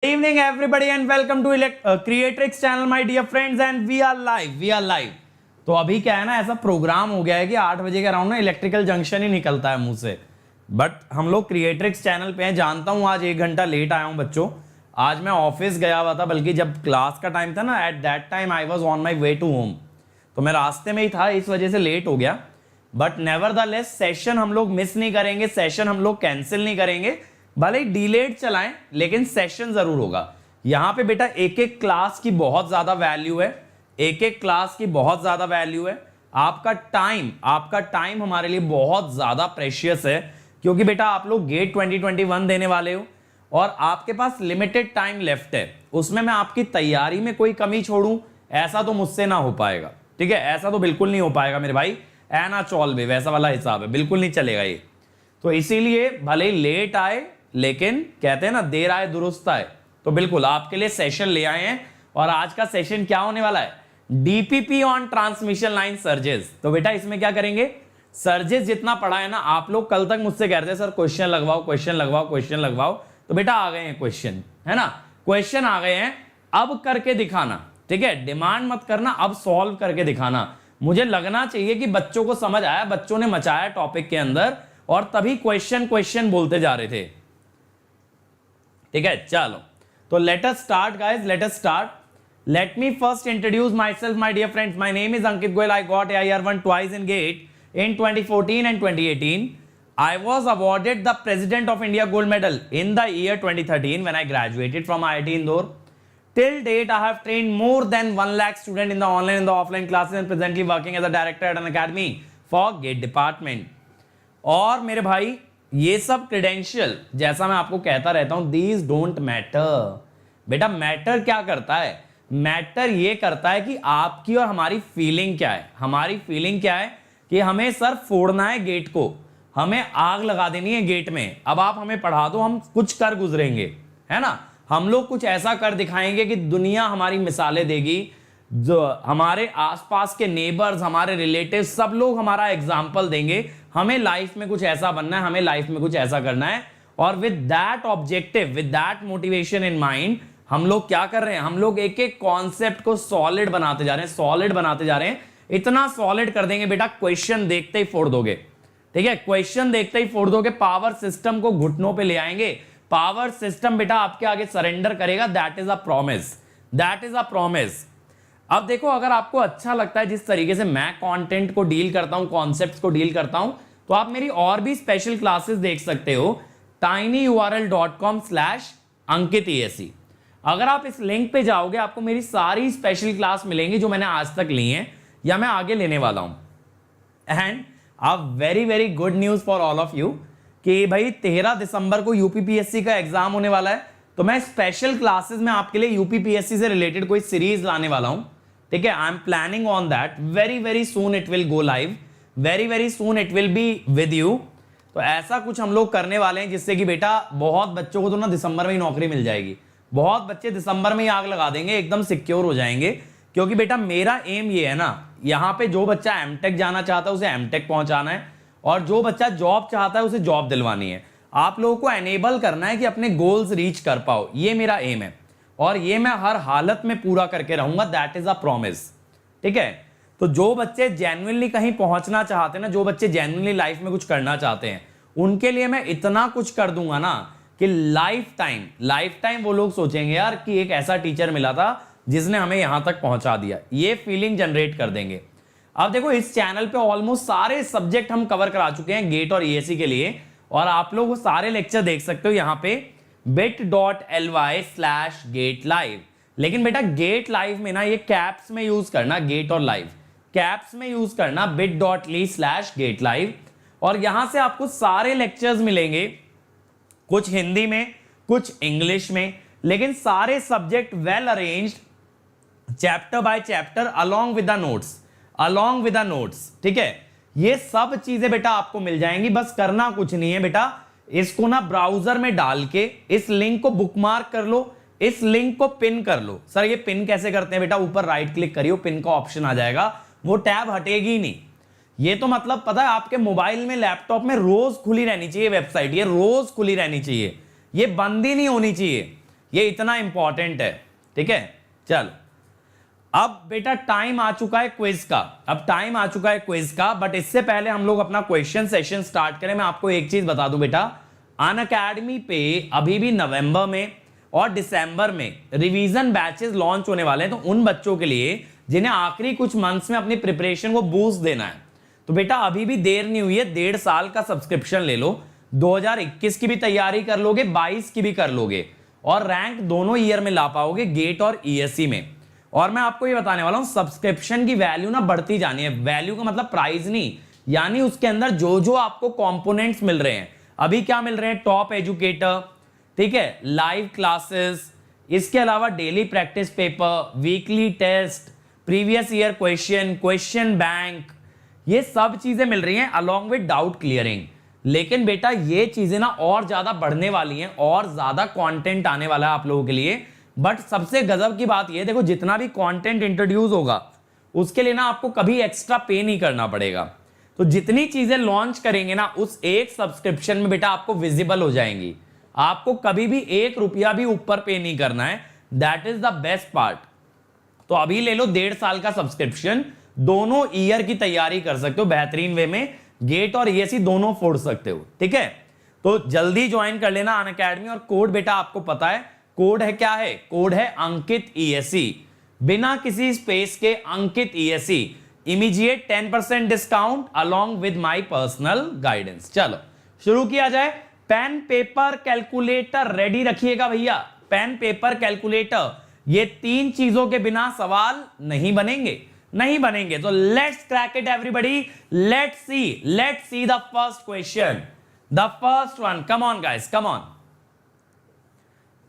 Evening everybody and welcome to Creatrix channel my dear friends and we are live। तो अभी क्या है ना, ऐसा प्रोग्राम हो गया है कि 8 बजे के अराउंड ना इलेक्ट्रिकल जंक्शन ही निकलता है मुंह से। बट हम लोग क्रिएट्रिक्स चैनल पे हैं। जानता हूं आज 1 घंटा लेट आया हूं बच्चों। आज मैं ऑफिस गया हुआ था, बल्कि जब क्लास का टाइम था ना, at that time I was on my way to home, तो मैं रास्ते में ही था, इस वजह से लेट हो गया। बट नेवरदलेस सेशन हम लोग मिस नहीं करेंगे, सेशन हम लोग कैंसिल नहीं करेंगे। भले ही डिलेड चलाएं लेकिन सेशन जरूर होगा। यहां पे बेटा एक एक क्लास की बहुत ज्यादा वैल्यू है, एक एक क्लास की बहुत ज्यादा वैल्यू है। आपका टाइम हमारे लिए बहुत ज्यादा प्रेशियस है, क्योंकि बेटा आप लोग गेट 2021 देने वाले हो और आपके पास लिमिटेड टाइम लेफ्ट है। उसमें मैं आपकी तैयारी में कोई कमी छोड़ूं ऐसा तो मुझसे ना हो पाएगा, ठीक है? ऐसा तो बिल्कुल नहीं हो पाएगा मेरे भाई। ऐना चौल भी वैसा वाला हिसाब है, बिल्कुल नहीं चलेगा ये। तो इसीलिए भले ही लेट आए, लेकिन कहते हैं ना देर आए दुरुस्त आए, तो बिल्कुल आपके लिए सेशन ले आए हैं। और आज का सेशन क्या होने वाला है? DPP on transmission line surges. तो बेटा इसमें क्या करेंगे, सर्जेस जितना पढ़ा है ना, आप लोग कल तक मुझसे कह रहे थे सर क्वेश्चन लगवाओ क्वेश्चन लगवाओ क्वेश्चन लगवाओ, तो बेटा आ गए हैं क्वेश्चन, है ना? क्वेश्चन आ गए हैं, अब करके दिखाना, ठीक है? डिमांड मत करना, अब सॉल्व करके दिखाना। मुझे लगना चाहिए कि बच्चों को समझ आया, बच्चों ने मचाया टॉपिक के अंदर, और तभी क्वेश्चन बोलते जा रहे थे, ठीक है? चलो तो let us start guys, let us start. Let me first introduce myself my dear friends. My name is Ankit Goyal. I got AIR1 twice in GATE in 2014 and 2018. I was awarded the President of India Gold Medal in the year 2013 when I graduated from IIT Indore. Till date, I have trained more than 1 lakh students in the online and the offline classes and presently working as a director at an academy for GATE department. और मेरे भाई ये सब credential, जैसा मैं आपको कहता रहता हूं, दीज डोंट मैटर। बेटा मैटर क्या करता है? मैटर ये करता है कि आपकी और हमारी फीलिंग क्या है। हमारी फीलिंग क्या है कि हमें सर फोड़ना है गेट को, हमें आग लगा देनी है गेट में। अब आप हमें पढ़ा दो, हम कुछ कर गुजरेंगे, है ना? हम लोग कुछ ऐसा कर दिखाएंगे कि दुनिया हमारी मिसालें देगी, जो हमारे आसपास के नेबर्स, हमारे रिलेटिव, सब लोग हमारा एग्जाम्पल देंगे। हमें लाइफ में कुछ ऐसा बनना है, हमें लाइफ में कुछ ऐसा करना है। और with that objective, with that motivation in mind, हम लोग क्या कर रहे हैं? हम लोग एक एक कॉन्सेप्ट को सॉलिड बनाते जा रहे हैं, सॉलिड बनाते जा रहे हैं। इतना सॉलिड कर देंगे बेटा, क्वेश्चन देखते ही फोड़ दोगे, ठीक है? क्वेश्चन देखते ही फोड़ दोगे। पावर सिस्टम को घुटनों पे ले आएंगे। पावर सिस्टम बेटा आपके आगे सरेंडर करेगा। That is a promise, that is a promise. अब देखो, अगर आपको अच्छा लगता है जिस तरीके से मैं कंटेंट को डील करता हूं, कॉन्सेप्ट्स को डील करता हूं, तो आप मेरी और भी स्पेशल क्लासेस देख सकते हो tinyurl.com/ankit अगर आप इस लिंक पे जाओगे, आपको मेरी सारी स्पेशल क्लास मिलेंगी जो मैंने आज तक ली हैं या मैं आगे लेने वाला हूं। And a very very good news for all of you कि भाई 13 दिसंबर को यूपीपीएससी का एग्जाम होने वाला है। तो मैं स्पेशल क्लासेस में आपके लिए यूपीपीएससी से रिलेटेड कोई सीरीज लाने वाला हूं, ठीक है? I am planning on that. Very very soon it will go live, very very soon it will be with you. तो ऐसा कुछ हम लोग करने वाले हैं जिससे कि बेटा बहुत बच्चों को तो ना दिसंबर में ही नौकरी मिल जाएगी। बहुत बच्चे दिसंबर में ही आग लगा देंगे, एकदम सिक्योर हो जाएंगे। क्योंकि बेटा मेरा एम ये है ना, यहाँ पे जो बच्चा एमटेक जाना चाहता है उसे एमटेक पहुंचाना है, और जो बच्चा जॉब चाहता है उसे जॉब दिलवानी है। आप लोगों को एनेबल करना है कि अपने गोल्स रीच कर पाओ। ये मेरा एम है और ये मैं हर हालत में पूरा करके रहूंगा। दैट इज अ प्रॉमिस, ठीक है? तो जो बच्चे जेन्युइनली कहीं पहुंचना चाहते हैं ना, जो बच्चे जेन्युइनली लाइफ में कुछ करना चाहते हैं, उनके लिए मैं इतना कुछ कर दूंगा ना कि लाइफ टाइम वो लोग सोचेंगे यार कि एक ऐसा टीचर मिला था जिसने हमें यहां तक पहुंचा दिया। ये फीलिंग जनरेट कर देंगे। अब देखो, इस चैनल पे ऑलमोस्ट सारे सब्जेक्ट हम कवर करा चुके हैं गेट और ईएससी के लिए, और आप लोग वो सारे लेक्चर देख सकते हो यहाँ पे bit.ly/gate live। लेकिन बेटा गेट लाइव में ना ये कैप्स में यूज करना, गेट और लाइव कैप्स में यूज करना, bit.ly/gate live। और यहां से आपको सारे लेक्चर्स मिलेंगे, कुछ हिंदी में कुछ इंग्लिश में, लेकिन सारे subject well arranged, chapter by chapter, along with the notes, ठीक है? ये सब चीजें बेटा आपको मिल जाएंगी। बस करना कुछ नहीं है बेटा, इसको ना ब्राउजर में डाल के इस लिंक को बुकमार्क कर लो, इस लिंक को पिन कर लो। सर ये पिन कैसे करते हैं? बेटा ऊपर राइट क्लिक करियो, पिन का ऑप्शन आ जाएगा, वो टैब हटेगी नहीं। ये तो मतलब पता है, आपके मोबाइल में, लैपटॉप में रोज खुली रहनी चाहिए वेबसाइट, ये रोज खुली रहनी चाहिए, ये बंद ही नहीं होनी चाहिए। ये इतना इंपॉर्टेंट है, ठीक है। चलो अब बेटा टाइम आ चुका है क्विज का, अब टाइम आ चुका है क्विज का, बट इससे पहले हम लोग अपना क्वेश्चन सेशन स्टार्ट करें। मैं आपको एक चीज बता दूं बेटा, अनअकैडमी पे अभी भी नवंबर में और दिसंबर में रिवीजन बैचेस लॉन्च होने वाले हैं। तो उन बच्चों के लिए जिन्हें आखिरी कुछ मंथ्स में अपनी प्रिपरेशन को बूस्ट देना है, तो बेटा अभी भी देर नहीं हुई है, 1.5 साल का सब्सक्रिप्शन ले लो। 2021 की भी तैयारी कर लोगे, 22 की भी कर लोगे, और रैंक दोनों ईयर में ला पाओगे, गेट और ईएससी में। और मैं आपको ये बताने वाला हूं, सब्सक्रिप्शन की वैल्यू ना बढ़ती जानी है। वैल्यू का मतलब प्राइस नहीं, यानी उसके अंदर जो जो आपको कंपोनेंट्स मिल रहे हैं। अभी क्या मिल रहे हैं? टॉप एजुकेटर, ठीक है, लाइव क्लासेस, इसके अलावा daily practice paper, weekly test, previous year question, question bank, ये सब चीजें मिल रही हैं अलॉन्ग विद डाउट क्लियरिंग। लेकिन बेटा ये चीजें ना और ज्यादा बढ़ने वाली हैं, और ज्यादा कंटेंट आने वाला है आप लोगों के लिए। बट सबसे गजब की बात ये देखो, जितना भी कंटेंट इंट्रोड्यूस होगा उसके लिए ना आपको कभी एक्स्ट्रा पे नहीं करना पड़ेगा। तो जितनी चीजें लॉन्च करेंगे ना, उस एक सब्सक्रिप्शन में बेटा आपको विजिबल हो जाएंगी। आपको कभी भी 1 रुपया भी ऊपर पे नहीं करना है, that is the best part. तो अभी ले लो 1.5 साल का सब्सक्रिप्शन, दोनों ईयर की तैयारी कर सकते हो बेहतरीन वे में, गेट और ईएससी दोनों फोड़ सकते हो, ठीक है। तो जल्दी ज्वाइन कर लेना अनअकैडमी। और कोड बेटा आपको पता है, कोड है क्या है? कोड है अंकित ईएससी, बिना किसी स्पेस के Ankit ESC, immediate 10% discount along with my personal guidance. चलो शुरू किया जाए। पेन पेपर कैलकुलेटर रेडी रखिएगा भैया, पेन पेपर कैलकुलेटर, ये 3 चीजों के बिना सवाल नहीं बनेंगे, नहीं बनेंगे। तो let's crack it everybody, let's see the first question, the first one, come on guys, come on.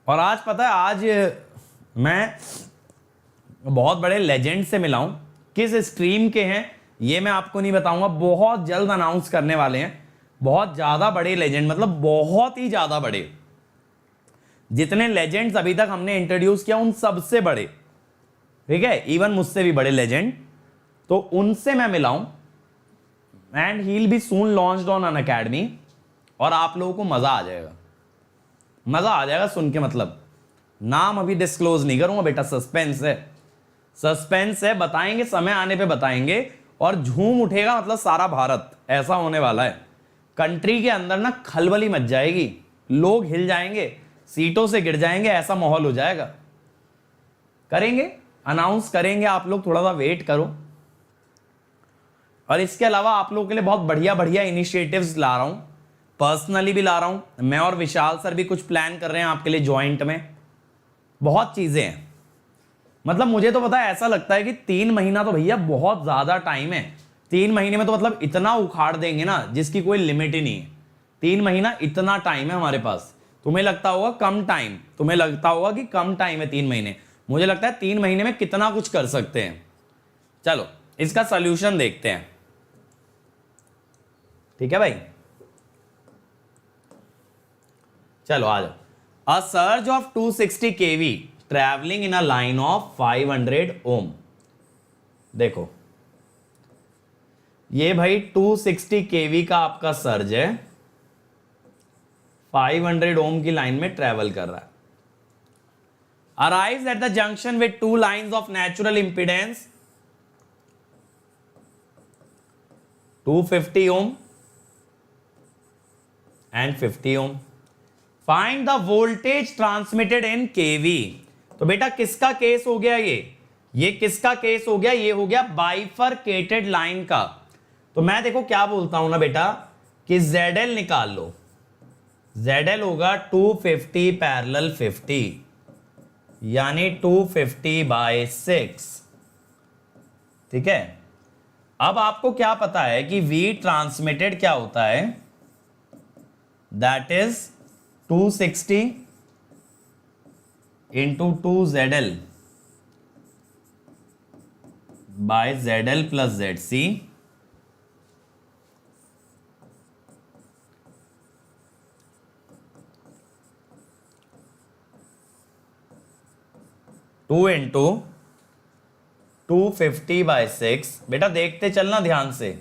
और आज पता है, आज मैं बहुत बड़े लेजेंड से मिला हूं। किस स्ट्रीम के हैं ये मैं आपको नहीं बताऊंगा, बहुत जल्द अनाउंस करने वाले हैं। बहुत ज्यादा बड़े लेजेंड, मतलब बहुत ही ज्यादा बड़े, जितने लेजेंड्स अभी तक हमने इंट्रोड्यूस किया उन सबसे बड़े, ठीक है, इवन मुझसे भी बड़े लेजेंड। तो उनसे मैं मिला हूं, and he will be soon launched on Unacademy. और आप लोगों को मजा आ जाएगा, मजा आ जाएगा सुन के। मतलब नाम अभी डिस्क्लोज नहीं करूंगा बेटा, सस्पेंस है, सस्पेंस है, बताएंगे समय आने पे बताएंगे। और झूम उठेगा मतलब सारा भारत, ऐसा होने वाला है। कंट्री के अंदर ना खलबली मच जाएगी, लोग हिल जाएंगे, सीटों से गिर जाएंगे, ऐसा माहौल हो जाएगा। करेंगे, अनाउंस करेंगे, आप लोग थोड़ा सा वेट करो। और इसके अलावा आप लोगों के लिए बहुत बढ़िया बढ़िया इनिशिएटिव्स ला रहा हूं, पर्सनली भी ला रहा हूं। मैं और विशाल सर भी कुछ प्लान कर रहे हैं आपके लिए जॉइंट में, बहुत चीजें हैं। मतलब मुझे तो पता है, ऐसा लगता है कि 3 महीना तो भैया बहुत ज्यादा टाइम है। 3 महीने में तो मतलब इतना उखाड़ देंगे ना जिसकी कोई लिमिट ही नहीं है। 3 महीना इतना टाइम है हमारे पास। तुम्हें लगता होगा कम टाइम, तुम्हें लगता होगा कि कम टाइम है 3 महीने, मुझे लगता है 3 महीने में कितना कुछ कर सकते हैं। चलो इसका सॉल्यूशन देखते हैं, ठीक है भाई। चलो आ जाओ। A surge of 260 kV travelling in a line of 500 ohm. देखो ये भाई 260 kV का आपका सर्ज है, 500 ओम की लाइन में ट्रेवल कर रहा है। Arrives at the junction with 2 lines of natural impedance 250 ohm and 50 ohm. Find the voltage transmitted in kV. तो बेटा किसका केस हो गया ये किसका केस हो गया? ये हो गया बाइफरकेटेड लाइन का। तो मैं देखो क्या बोलता हूं ना बेटा, कि ZL निकाल लो। ZL होगा 250 पैरेलल 50, यानी 250/6, ठीक है। अब आपको क्या पता है कि V ट्रांसमिटेड क्या होता है? That is 260 into 2ZL by ZL plus ZC, two into 250/6। बेटा देखते चलना ध्यान से,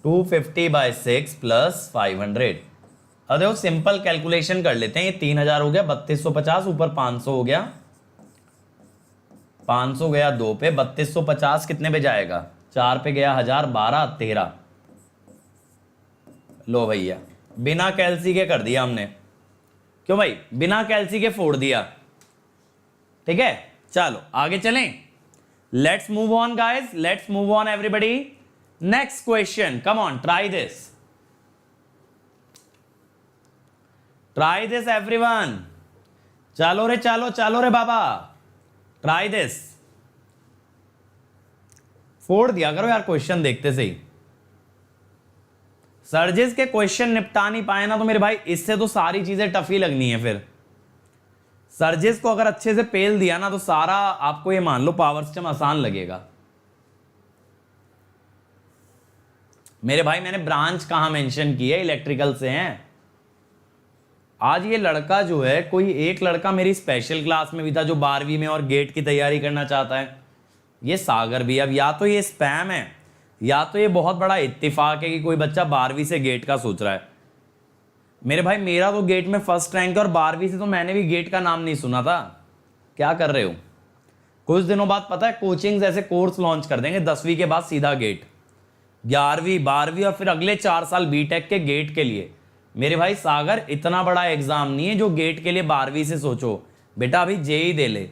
250/6 प्लस 500। अब देखो सिंपल कैलकुलेशन कर लेते हैं। ये 3000 हो गया, 3250 ऊपर 500 हो गया, 500 गया 2 पे, 3250 कितने पे जाएगा, 4 पे गया 1000, 12, 13। लो भैया बिना कैलसी के कर दिया हमने। क्यों भाई, बिना कैलसी के फोड़ दिया। ठीक है, चलो आगे चलें। Let's move on guys, let's move on everybody. Next question, come on, try this, try this everyone. चलो रे चलो, चलो रे बाबा, ट्राई दिस। फोड़ दिया करो यार क्वेश्चन देखते से ही। सर्जिस के क्वेश्चन निपटा नहीं पाए ना तो मेरे भाई इससे तो सारी चीजें टफ ही लगनी है फिर। सर्जिस को अगर अच्छे से पेल दिया ना तो सारा आपको ये मान लो पावर सिस्टम आसान लगेगा। मेरे भाई मैंने ब्रांच कहां मेंशन की है, इलेक्ट्रिकल से हैं। आज ये लड़का जो है, कोई एक लड़का मेरी स्पेशल क्लास में भी था जो 12वीं में और गेट की तैयारी करना चाहता है। ये सागर भी, अब या तो ये स्पैम है या तो ये बहुत बड़ा इत्तेफाक है कि कोई बच्चा 12वीं से गेट का सोच रहा है। मेरे भाई मेरा तो गेट में फर्स्ट रैंक है और 12वीं से तो मैंने भी गेट का नाम नहीं सुना था। क्या कर रहे हो? कुछ दिनों बाद पता है कोचिंग ऐसे कोर्स लॉन्च कर देंगे, 10वीं के बाद सीधा गेट, 11वीं 12वीं और फिर अगले 4 साल बीटेक के गेट के लिए। मेरे भाई सागर इतना बड़ा एग्जाम नहीं है जो गेट के लिए 12वीं से सोचो। बेटा अभी जेई दे ले,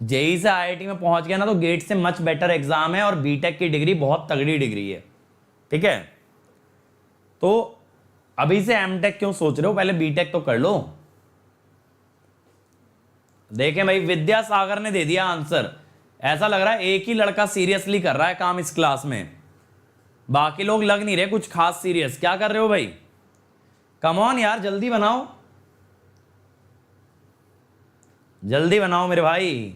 जेई से आईआईटी में पहुंच गया ना तो गेट से मच बेटर एग्जाम है और बीटेक की डिग्री बहुत तगड़ी डिग्री है। ठीक है, तो अभी से एमटेक क्यों सोच रहे हो, पहले बीटेक तो कर लो। देखें भाई विद्यासागर ने दे दिया आंसर। ऐसा लग रहा है एक ही लड़का सीरियसली कर रहा है काम इस क्लास में, बाकी लोग लग नहीं रहे कुछ खास सीरियस। क्या कर रहे हो भाई, कम ऑन यार, जल्दी बनाओ, जल्दी बनाओ मेरे भाई।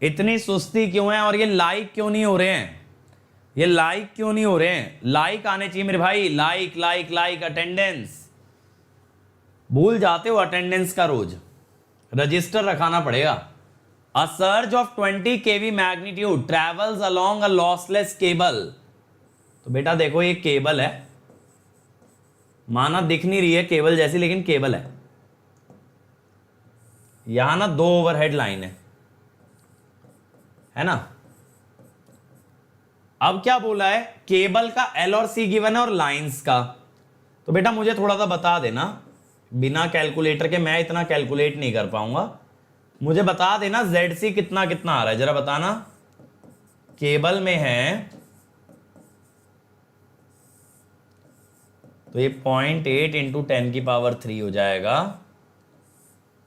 इतनी सुस्ती क्यों है और ये लाइक क्यों नहीं हो रहे हैं, ये लाइक क्यों नहीं हो रहे हैं? लाइक आने चाहिए मेरे भाई, लाइक लाइक लाइक। अटेंडेंस भूल जाते हो, अटेंडेंस का रोज रजिस्टर रखाना पड़ेगा। A surge of 20 kV magnitude travels along a lossless cable. तो बेटा देखो ये केबल है, माना दिख नहीं रही है केबल जैसी लेकिन केबल है। यहां ना 2 ओवरहेड लाइन है ना। अब क्या बोला है, केबल का एल और सी गिवन है और लाइंस का। तो बेटा मुझे थोड़ा सा बता देना, बिना कैलकुलेटर के मैं इतना कैलकुलेट नहीं कर पाऊंगा। मुझे बता देना ZC कितना कितना आ रहा है, जरा बताना। केबल में है तो ये 0.8 इंटू 10 की पावर 3 हो जाएगा,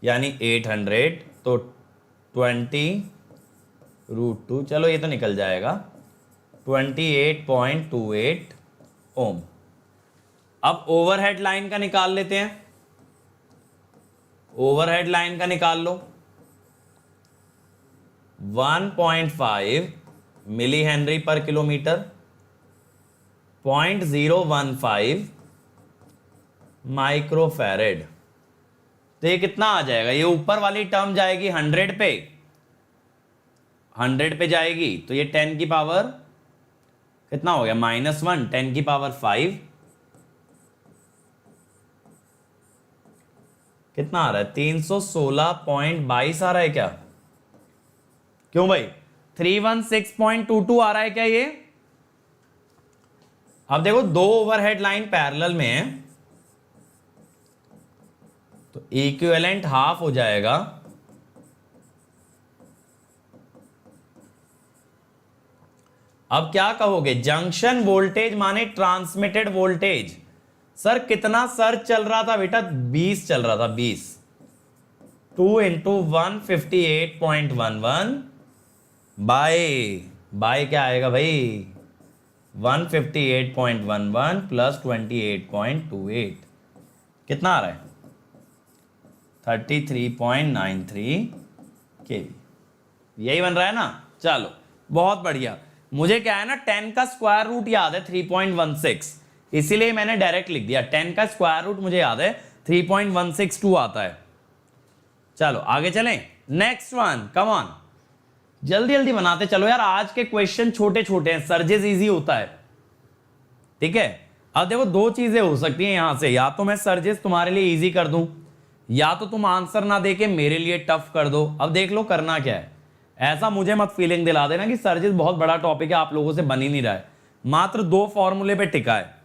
यानी 800। तो 20√2, चलो ये तो निकल जाएगा, 28.28 ओम। अब ओवरहेड लाइन का निकाल लेते हैं, ओवरहेड लाइन का निकाल लो। 1.5 मिली हेनरी पर किलोमीटर, 0.015 माइक्रोफैरेड। तो ये कितना आ जाएगा, ये ऊपर वाली टर्म जाएगी 100 पे, 100 पे जाएगी तो ये 10 की पावर कितना हो गया, -1, 10 की पावर 5। कितना आ रहा है, 316.22 आ रहा है क्या? क्यों भाई 316.22 आ रहा है क्या ये? अब देखो 2 ओवरहेड लाइन पैरेलल में है तो इक्विवेलेंट हाफ हो जाएगा। अब क्या कहोगे, जंक्शन वोल्टेज माने ट्रांसमिटेड वोल्टेज। सर कितना सर्ज चल रहा था बेटा, 20 चल रहा था, 20। 2 × 158.11 बाय क्या आएगा भाई, 158.11 प्लस 28.28 कितना आ रहा है, 33.93 kV। यही बन रहा है ना। चलो बहुत बढ़िया। मुझे क्या है ना 10 का स्क्वायर रूट याद है 3.16, इसीलिए मैंने डायरेक्ट लिख दिया। 10 का स्क्वायर रूट मुझे याद है 3.162 आता है। चलो आगे चलें, नेक्स्ट वन, कम ऑन, जल्दी जल्दी बनाते चलो यार। आज के क्वेश्चन छोटे छोटे हैं, सर्जेस इजी होता है। ठीक है, अब देखो दो चीजें हो सकती हैं यहां से, या तो मैं सर्जेस तुम्हारे लिए इजी कर दूं, या तो तुम आंसर ना देके मेरे लिए टफ कर दो। अब देख लो करना क्या है। ऐसा मुझे मत फीलिंग दिला देना कि सर्जेस बहुत बड़ा टॉपिक है, आप लोगों से बन ही नहीं रहा है। मात्र दो फॉर्मूले पे टिका है,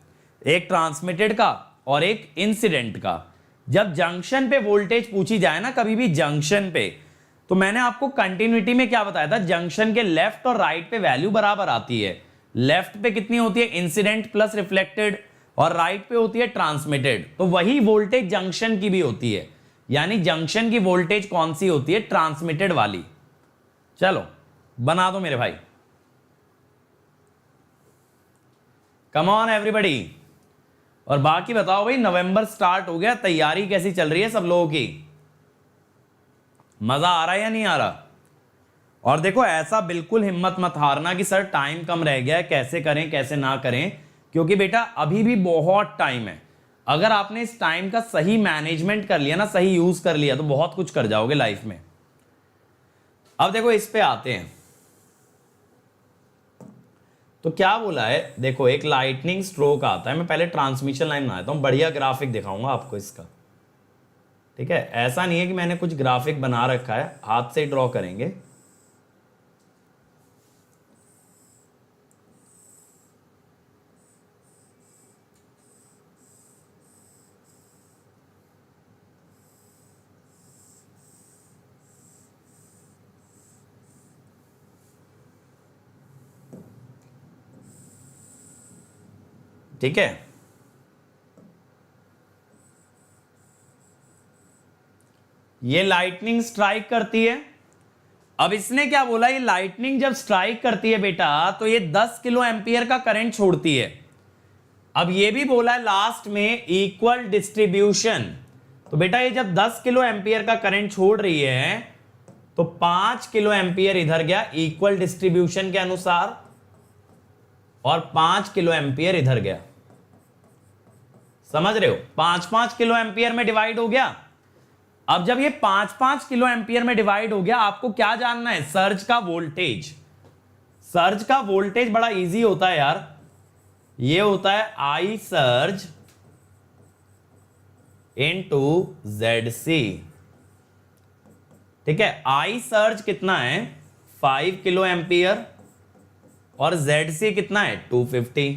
एक ट्रांसमिटेड का और एक इंसिडेंट का। जब जंक्शन पे वोल्टेज पूछी जाए ना कभी भी जंक्शन पे, तो मैंने आपको कंटिन्यूटी में क्या बताया था, जंक्शन के लेफ्ट और राइट पे वैल्यू बराबर आती है। लेफ्ट पे कितनी होती है, इंसिडेंट प्लस रिफ्लेक्टेड, और राइट पे होती है ट्रांसमिटेड। तो वही वोल्टेज जंक्शन की भी होती है, यानी जंक्शन की वोल्टेज कौन सी होती है, ट्रांसमिटेड वाली। चलो बना दो मेरे भाई, कम ऑन एवरीबॉडी। और बाकी बताओ भाई, नवंबर स्टार्ट हो गया, तैयारी कैसी चल रही है सब लोगों की, मजा आ रहा है या नहीं आ रहा। और देखो ऐसा बिल्कुल हिम्मत मत हारना कि सर टाइम कम रह गया है, कैसे करें कैसे ना करें, क्योंकि बेटा अभी भी बहुत टाइम है। अगर आपने इस टाइम का सही मैनेजमेंट कर लिया ना, सही यूज कर लिया, तो बहुत कुछ कर जाओगे लाइफ में। अब देखो इस पे आते हैं, तो क्या बोला है, देखो एक लाइटनिंग स्ट्रोक आता है। मैं पहले ट्रांसमिशन लाइन बनाता हूं, बढ़िया ग्राफिक दिखाऊंगा आपको इसका, ठीक है। ऐसा नहीं है कि मैंने कुछ ग्राफिक बना रखा है, हाथ से ड्रॉ करेंगे। ठीक है, ये लाइटनिंग स्ट्राइक करती है। अब इसने क्या बोला, ये लाइटनिंग जब स्ट्राइक करती है बेटा, तो ये 10 किलो एम्पियर का करंट छोड़ती है। अब ये भी बोला है लास्ट में इक्वल डिस्ट्रीब्यूशन। तो बेटा ये जब 10 किलो एम्पियर का करंट छोड़ रही है, तो 5 किलो एम्पियर इधर गया इक्वल डिस्ट्रीब्यूशन के अनुसार, और 5 किलो एम्पियर इधर गया। समझ रहे हो, 5-5 किलो एम्पियर में डिवाइड हो गया। अब जब ये 5-5 किलो एम्पियर में डिवाइड हो गया, आपको क्या जानना है, सर्ज का वोल्टेज। सर्ज का वोल्टेज बड़ा इजी होता है यार, ये होता है आई सर्ज इनटू ZC। ठीक है, आई सर्ज कितना है 5 किलो एम्पियर, और ZC कितना है 250,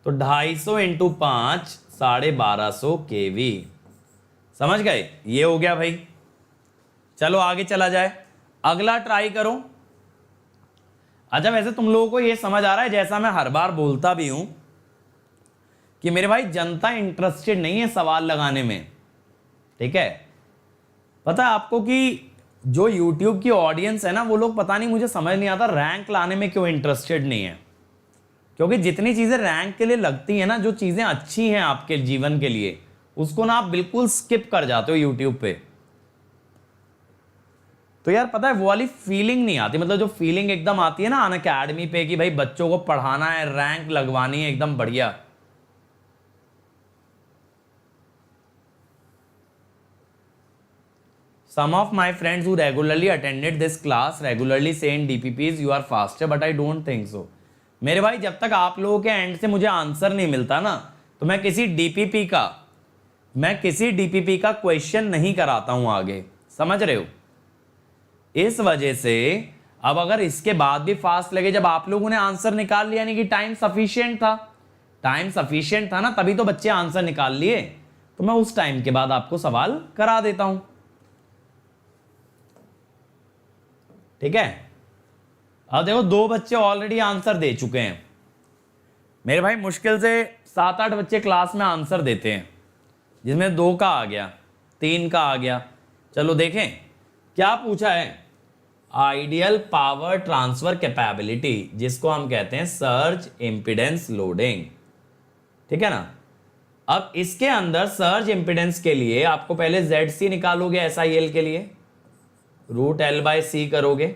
तो 250 इंटू 5 1250 kV। समझ गए, ये हो गया भाई। चलो आगे चला जाए, अगला ट्राई करो। अच्छा वैसे तुम लोगों को ये समझ आ रहा है, जैसा मैं हर बार बोलता भी हूं कि मेरे भाई जनता इंटरेस्टेड नहीं है सवाल लगाने में, ठीक है। पता है आपको कि जो YouTube की ऑडियंस है ना, वो लोग पता नहीं, मुझे समझ नहीं आता रैंक लाने में क्यों इंटरेस्टेड नहीं है। क्योंकि जितनी चीजें रैंक के लिए लगती है ना, जो चीजें अच्छी हैं आपके जीवन के लिए, उसको ना आप बिल्कुल स्किप कर जाते हो YouTube पे। तो यार पता है वो वाली फीलिंग नहीं आती, मतलब जो फीलिंग एकदम आती है ना अनअकैडमी पे कि भाई बच्चों को पढ़ाना है, रैंक लगवानी है एकदम बढ़िया। Some of my friends who regularly attended this class regularly say in DPPs you are faster, but I don't think so। मेरे भाई जब तक आप लोगों के एंड से मुझे आंसर नहीं मिलता ना, तो मैं किसी डीपीपी का क्वेश्चन नहीं कराता हूं आगे, समझ रहे हो। इस वजह से अब अगर इसके बाद भी फास्ट लगे, जब आप लोगों ने आंसर निकाल लिया, यानी कि टाइम सफिशिएंट था ना, तभी तो बच्चे आंसर निकाल लिए, तो मैं उस टाइम के बाद आपको सवाल करा देता हूं, ठीक है। अब देखो 2 बच्चे ऑलरेडी आंसर दे चुके हैं मेरे भाई। मुश्किल से 7-8 बच्चे क्लास में आंसर देते हैं, जिसमें 2 का आ गया, 3 का आ गया। चलो देखें क्या पूछा है, आइडियल पावर ट्रांसफर कैपेबिलिटी, जिसको हम कहते हैं सर्ज इंपिडेंस लोडिंग, ठीक है ना। अब इसके अंदर सर्ज इंपिडेंस के लिए आपको पहले ZC निकालोगे SIL के लिए, √L/C करोगे।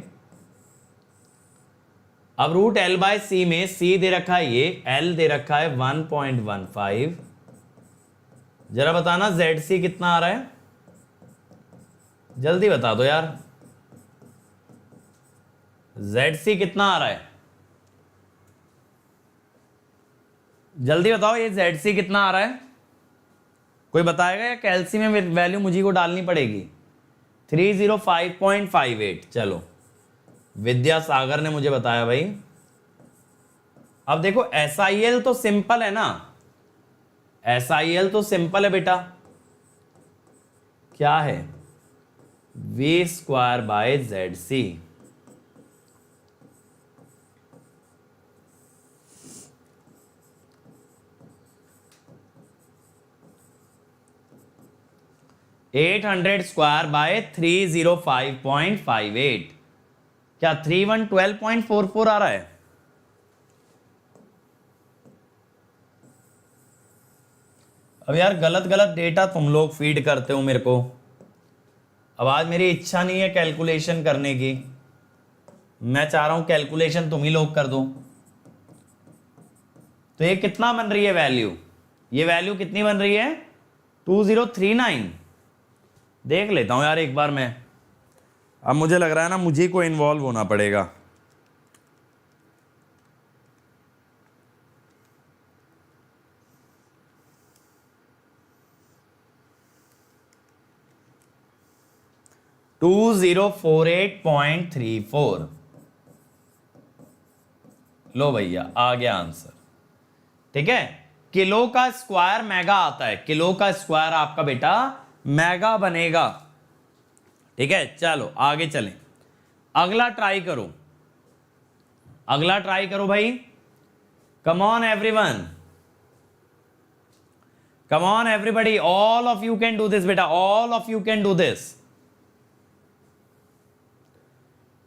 अब √L/C में C दे रखा है, ये L दे रखा है 1.15। जरा बताना ZC कितना आ रहा है, जल्दी बता दो यार, ZC कितना आ रहा है, जल्दी बताओ ये ZC कितना आ रहा है, कोई बताएगा या कैल्सी में वैल्यू मुझे को डालनी पड़ेगी? 305.58। चलो विद्यासागर ने मुझे बताया भाई। अब देखो SIL तो सिंपल है ना, SIL तो सिंपल है बेटा, क्या है? V²/ZC। (800² / 305.58) क्या 3112.44 आ रहा है? अब यार गलत गलत डेटा तुम लोग फीड करते हो मेरे को। अब आज मेरी इच्छा नहीं है कैलकुलेशन करने की, मैं चाह रहा हूं कैलकुलेशन तुम ही लोग कर दो। तो ये कितना बन रही है वैल्यू? ये वैल्यू कितनी बन रही है? 2039। देख लेता हूं यार एक बार मैं। अब मुझे लग रहा है ना मुझे को इन्वॉल्व होना पड़ेगा। (2048.34) लो भैया आ गया आंसर। ठीक है, किलो का स्क्वायर मेगा आता है, किलो का स्क्वायर आपका बेटा मेगा बनेगा। ठीक है, चलो आगे चलें, अगला ट्राई करो, अगला ट्राई करो भाई। Come on everyone, come on everybody, all of you can do this बेटा, all of you can do this.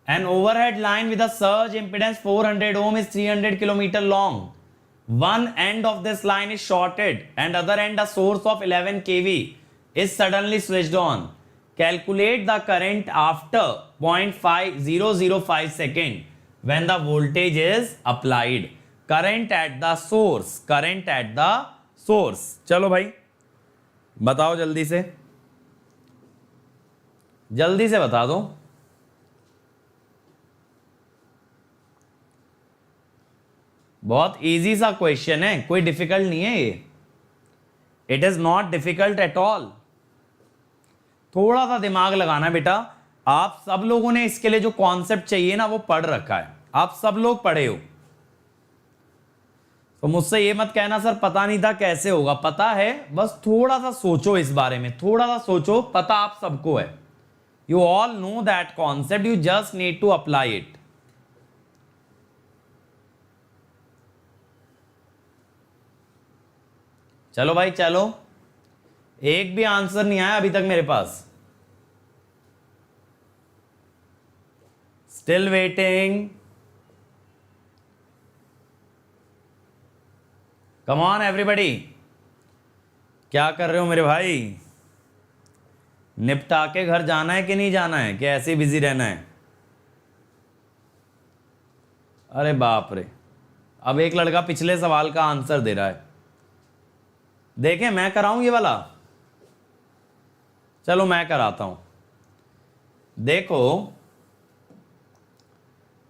An overhead line with a surge impedance 400 ohm is 300 kilometer long. One end of this line is shorted and other end a source of 11 kV is suddenly switched on. Calculate the current after 0.5005 second when the voltage is applied. Current at the source, current at the source. चलो भाई बताओ जल्दी से, जल्दी से बता दो। बहुत इजी सा क्वेश्चन है, कोई डिफिकल्ट नहीं है ये, it is not difficult at all. थोड़ा सा दिमाग लगाना है बेटा। आप सब लोगों ने इसके लिए जो कॉन्सेप्ट चाहिए ना वो पढ़ रखा है, आप सब लोग पढ़े हो, तो मुझसे ये मत कहना सर पता नहीं था कैसे होगा। पता है, बस थोड़ा सा सोचो इस बारे में, थोड़ा सा सोचो, पता आप सबको है। You all know that concept, you just need to apply it. चलो भाई चलो, एक भी आंसर नहीं आया अभी तक मेरे पास, still waiting. Come on everybody, क्या कर रहे हो मेरे भाई? निपटा के घर जाना है कि नहीं जाना है, कि ऐसे बिजी रहना है? अरे बाप रे, अब एक लड़का पिछले सवाल का आंसर दे रहा है। देखें मैं कराऊं ये वाला, चलो मैं कराता हूं। देखो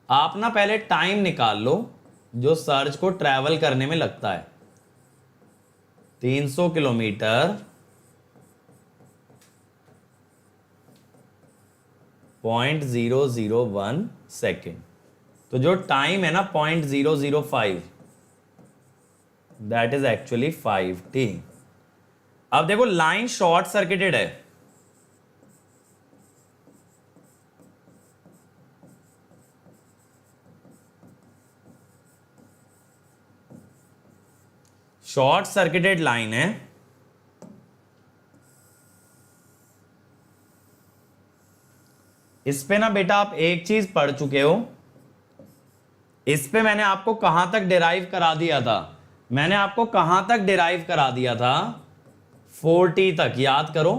आप ना पहले टाइम निकाल लो जो सर्ज को ट्रैवल करने में लगता है। 300 किलोमीटर 0.001 सेकेंड, तो जो टाइम है ना 0.005, दैट इज एक्चुअली 5t। अब देखो लाइन शॉर्ट सर्किटेड है, शॉर्ट सर्किटेड लाइन है, इस पे ना बेटा आप एक चीज पढ़ चुके हो, इस पे मैंने आपको कहां तक डिराइव करा दिया था, मैंने आपको कहां तक डिराइव करा दिया था? 4t तक, याद करो।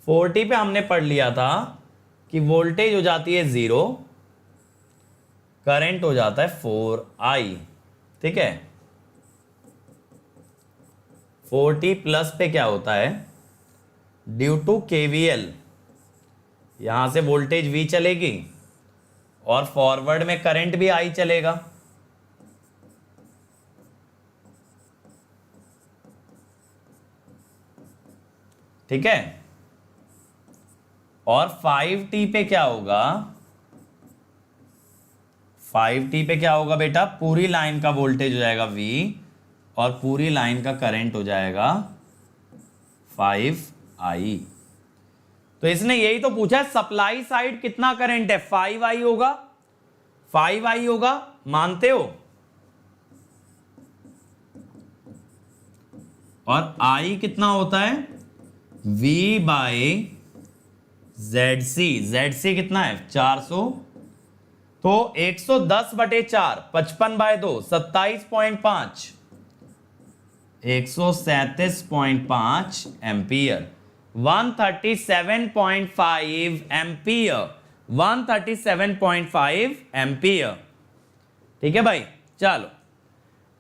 4t पे हमने पढ़ लिया था कि वोल्टेज हो जाती है 0, करंट हो जाता है 4i। ठीक है, 4t प्लस पे क्या होता है? ड्यू टू KVL, यहां से वोल्टेज V चलेगी और फॉरवर्ड में करंट भी I चलेगा। ठीक है, और 5t पे क्या होगा, 5t पे क्या होगा बेटा, पूरी लाइन का वोल्टेज हो जाएगा V और पूरी लाइन का करंट हो जाएगा 5i। तो इसने यही तो पूछा है, सप्लाई साइड कितना करंट है, 5i होगा, 5i होगा, मानते हो, और I कितना होता है, V बाय ZC कितना है 400, तो 110/4 55/2 27.5 137.5 एम्पियर, 137.5 एम्पियर, 137.5 एम्पियर। ठीक है भाई, चलो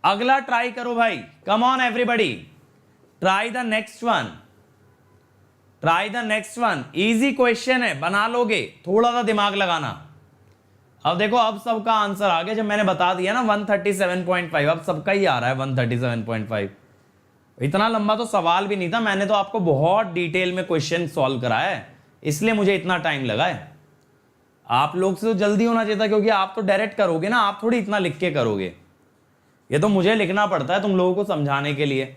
अगला ट्राई करो भाई, come on everybody, try the next one, try the next one. Easy question है, बना लोगे, थोड़ा सा दिमाग लगाना। अब देखो, अब सबका आंसर आ गया, जब मैंने बता दिया ना 137.5, अब सबका ही आ रहा है 137.5। इतना लंबा तो सवाल भी नहीं था, मैंने तो आपको बहुत डिटेल में क्वेश्चन सॉल्व कराया है, इसलिए मुझे इतना टाइम लगा है। आप लोग से तो जल्दी होना चाहिए था, क्योंकि आप तो डायरेक्ट करोगे ना, आप थोड़ी इतना लिख के करोगे, ये तो मुझे लिखना पड़ता है तुम लोगों को समझाने के लिए।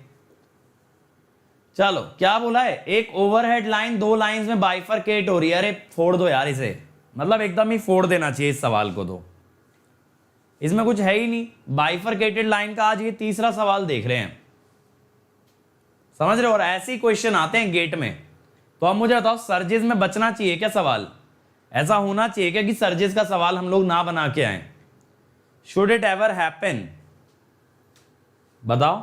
चलो क्या बोला है, एक ओवरहेड लाइन 2 लाइंस में बाइफरकेट हो रही है। अरे फोड़ दो यार इसे, मतलब एकदम ही फोड़ देना चाहिए इस सवाल को, तो इसमें कुछ है ही नहीं। बाइफरकेटेड लाइन का आज ये तीसरा सवाल देख रहे हैं, समझ रहे हो, और ऐसे ही क्वेश्चन आते हैं गेट में। तो अब मुझे बताओ, सर्जिस में बचना चाहिए क्या सवाल, ऐसा होना चाहिए क्या कि सर्जिस का सवाल हम लोग ना बना के आए, शुड इट एवर हैपन, बताओ।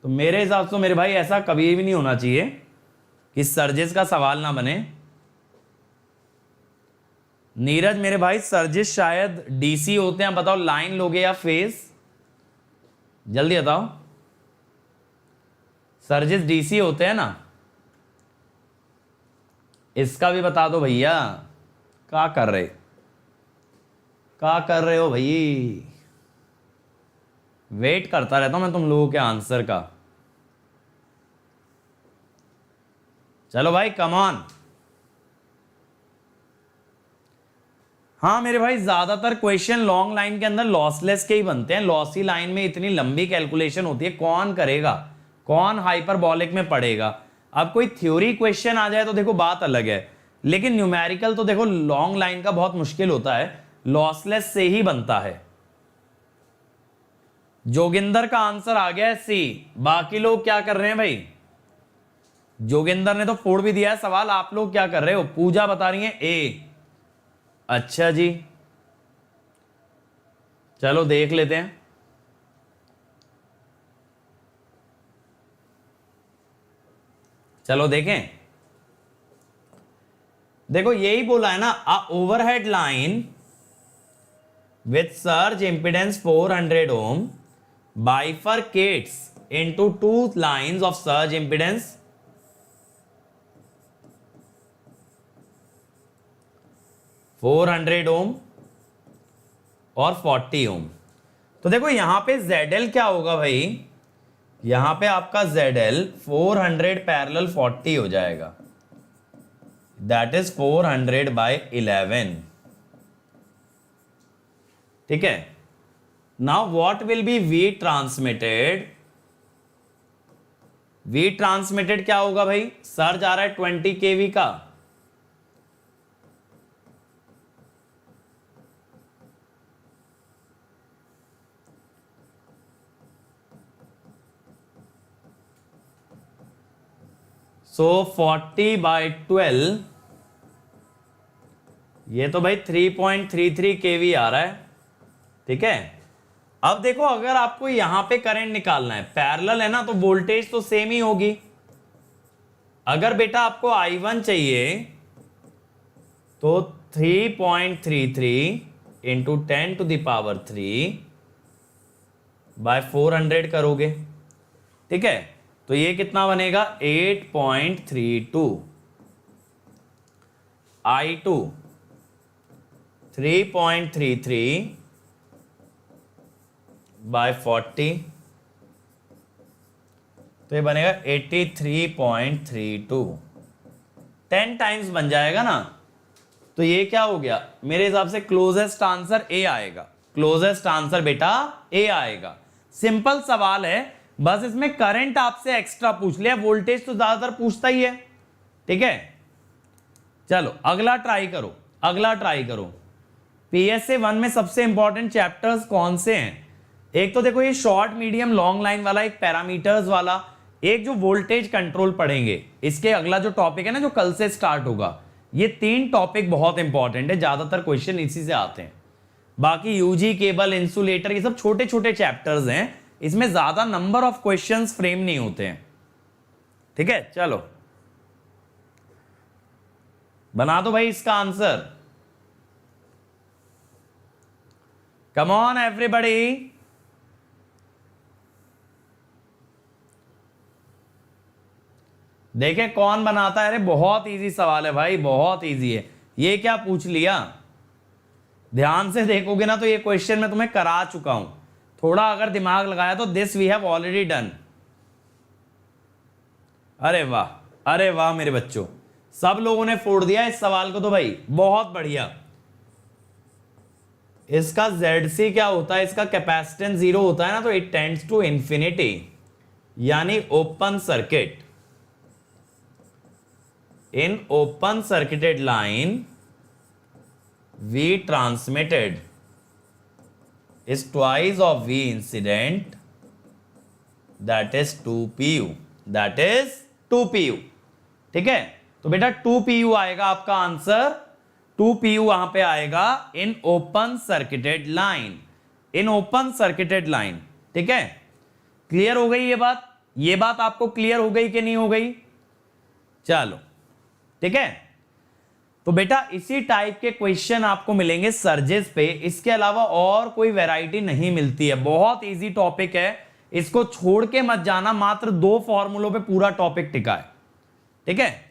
तो मेरे हिसाब से मेरे भाई ऐसा कभी भी नहीं होना चाहिए कि सर्जिस का सवाल ना बने। नीरज मेरे भाई, सर्जिस शायद डीसी होते हैं, बताओ लाइन लोगे या फेज, जल्दी बताओ। सर्जिस डीसी होते हैं ना, इसका भी बता दो भैया, क्या कर रहे हो भाई, वेट करता रहता हूं मैं तुम लोगों के आंसर का। चलो भाई कम ऑन। हाँ मेरे भाई, ज्यादातर क्वेश्चन लॉन्ग लाइन के अंदर लॉसलेस के ही बनते हैं, लॉसी लाइन में इतनी लंबी कैलकुलेशन होती है, कौन करेगा, कौन हाइपरबॉलिक में पढ़ेगा। अब कोई थ्योरी क्वेश्चन आ जाए तो देखो बात अलग है, लेकिन न्यूमेरिकल तो देखो लॉन्ग लाइन का बहुत मुश्किल होता है, लॉसलेस से ही बनता है। जोगिंदर का आंसर आ गया है सी, बाकी लोग क्या कर रहे हैं भाई, जोगिंदर ने तो फोड़ भी दिया है सवाल, आप लोग क्या कर रहे हो। पूजा बता रही है ए, अच्छा जी, चलो देख लेते हैं। चलो देखें, देखो यही बोला है ना, uh overhead line with surge impedance 400 ohm bifurcates into 2 lines of surge impedance 400 ohm और 40 ohm। तो देखो यहां पे ZL क्या होगा भाई, यहां पे आपका ZL 400 पैरेलल 40 हो जाएगा, दैट इज 400/11। ठीक है, now what will be V transmitted, V transmitted क्या होगा भाई, सर्ज आ रहा है 20 kV का, सो 40/12, ये तो भाई 3.33 kV आ रहा है। ठीक है, अब देखो अगर आपको यहां पे करंट निकालना है, पैरेलल है ना, तो वोल्टेज तो सेम ही होगी। अगर बेटा आपको I1 चाहिए तो 3.33 इंटू 10⁻³ करोगे। ठीक है, तो ये कितना बनेगा 8.32, I2 3.33/40 तो ये बनेगा 83.32, 10 टाइम्स बन जाएगा ना। तो ये क्या हो गया मेरे हिसाब से, क्लोजेस्ट आंसर ए आएगा। क्लोजेस्ट आंसर बेटा ए आएगा। सिंपल सवाल है, बस इसमें करंट आपसे एक्स्ट्रा पूछ लिया, वोल्टेज तो ज्यादातर पूछता ही है। ठीक है, चलो अगला ट्राई करो, अगला ट्राई करो। PSA 1 में सबसे इंपॉर्टेंट चैप्टर्स कौन से हैं? एक तो देखो ये शॉर्ट मीडियम लॉन्ग लाइन वाला, एक पैरामीटर्स वाला, एक जो वोल्टेज कंट्रोल पढ़ेंगे। इसके अगला जो टॉपिक है ना, जो कल से स्टार्ट होगा, ये 3 टॉपिक बहुत इंपॉर्टेंट है, ज्यादातर क्वेश्चन इसी से आते हैं। बाकी यूजी केबल, इंसुलेटर, ये सब छोटे छोटे चैप्टर्स हैं, इसमें ज्यादा नंबर ऑफ क्वेश्चंस फ्रेम नहीं होते हैं। ठीक है, चलो बना दो भाई इसका आंसर। Come on everybody. देखे कौन बनाता है। अरे बहुत इजी सवाल है भाई, बहुत इजी है। ये क्या पूछ लिया, ध्यान से देखोगे ना तो ये क्वेश्चन मैं तुम्हें करा चुका हूं। थोड़ा अगर दिमाग लगाया तो this we have already done. अरे वाह, अरे वाह मेरे बच्चों, सब लोगों ने फोड़ दिया इस सवाल को तो भाई, बहुत बढ़िया। इसका ZC क्या होता है, इसका कैपेसिटेंस 0 होता है ना, तो इट टेंड्स टू इंफिनिटी, यानी open circuit. In open circuited line V transmitted is twice of V incident, that is 2 pu, that is 2 pu। ठीक है, तो बेटा 2 pu आएगा आपका आंसर, 2 pu वहां पे आएगा in open circuited line, in open circuited line. ठीक है, क्लियर हो गई ये बात आपको क्लियर हो गई कि नहीं हो गई? चलो ठीक है, तो बेटा इसी टाइप के क्वेश्चन आपको मिलेंगे सर्जेस पे, इसके अलावा और कोई वैरायटी नहीं मिलती है। बहुत इजी टॉपिक है, इसको छोड़ के मत जाना, मात्र 2 फॉर्मूलों पे पूरा टॉपिक टिका है। ठीक है,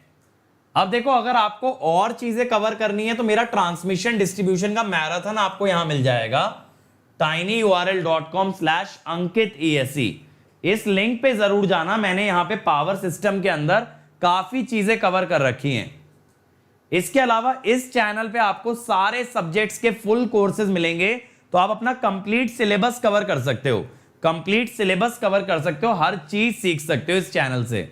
अब देखो अगर आपको और चीजें कवर करनी है तो मेरा ट्रांसमिशन डिस्ट्रीब्यूशन का मैराथन आपको यहां मिल जाएगा, tinyurl.com/ankit.esc। इस लिंक पे जरूर जाना, मैंने यहां पे पावर सिस्टम के अंदर काफी चीजें कवर कर रखी हैं। इसके अलावा इस चैनल पे आपको सारे सब्जेक्ट्स के फुल कोर्सेज मिलेंगे, तो आप अपना कंप्लीट सिलेबस कवर कर सकते हो, कंप्लीट सिलेबस कवर कर सकते हो, हर चीज सीख सकते हो इस चैनल से।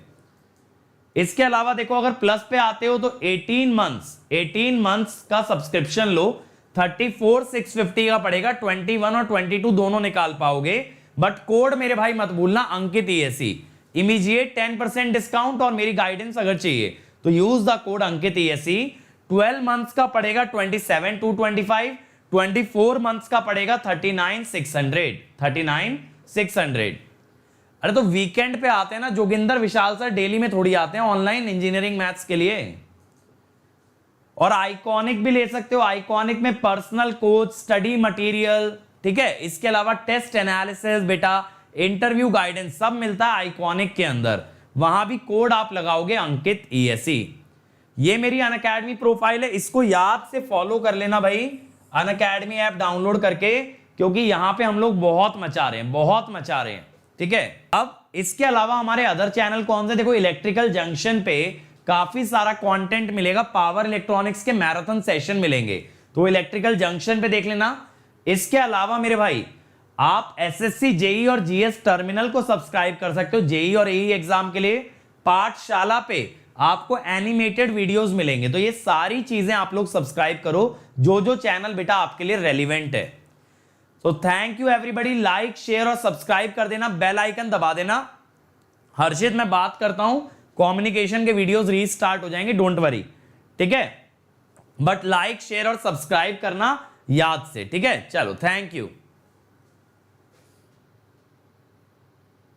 इसके अलावा देखो अगर प्लस पे आते हो तो 18 मंथ्स का सब्सक्रिप्शन लो, 34,650 का पड़ेगा, 21 और 22 दोनों निकाल पाओगे। बट कोड मेरे भाई मत भूलना, अंकित ESE, इमीडिएट 10% डिस्काउंट, और मेरी गाइडेंस अगर चाहिए तो use the code Ankit ESE। 12 months का पड़ेगा 27,225, 24 मंथ्स का पड़ेगा 39,600। अरे तो वीकेंड पे आते हैं ना जोगिंदर विशाल सर, डेली में थोड़ी आते हैं ऑनलाइन इंजीनियरिंग मैथ्स के लिए। और आइकॉनिक भी ले सकते हो, आइकॉनिक में पर्सनल कोच, स्टडी मटेरियल, ठीक है, इसके अलावा टेस्ट एनालिसिस बेटा, इंटरव्यू गाइडेंस सब मिलता है आइकॉनिक के अंदर। वहां भी कोड आप लगाओगे अंकित ESE। ये मेरी अनअकैडमी प्रोफाइल है, इसको याद से फॉलो कर लेना भाई, अनअकैडमी ऐप डाउनलोड करके, क्योंकि यहां पे हम लोग बहुत मचा रहे हैं, बहुत मचा रहे हैं। ठीक है, अब इसके अलावा हमारे अदर चैनल कौन से, देखो इलेक्ट्रिकल जंक्शन पे काफी सारा कंटेंट मिलेगा, पावर इलेक्ट्रॉनिक्स के मैराथन सेशन मिलेंगे, तो इलेक्ट्रिकल जंक्शन पे देख लेना। इसके अलावा मेरे भाई आप SSC, JEE और GS टर्मिनल को सब्सक्राइब कर सकते हो। JEE और AE एग्जाम के लिए पाठशाला पे आपको एनिमेटेड वीडियोस मिलेंगे, तो ये सारी चीजें आप लोग सब्सक्राइब करो, जो जो चैनल बेटा आपके लिए रेलिवेंट है। तो thank you everybody, like share और सब्सक्राइब कर देना, बेल आइकन दबा देना। हर्षित मैं बात करता हूं, कम्युनिकेशन के वीडियोस रीस्टार्ट हो जाएंगे, डोंट वरी। ठीक है, बट लाइक शेयर और सब्सक्राइब करना याद से। ठीक है, चलो थैंक यू।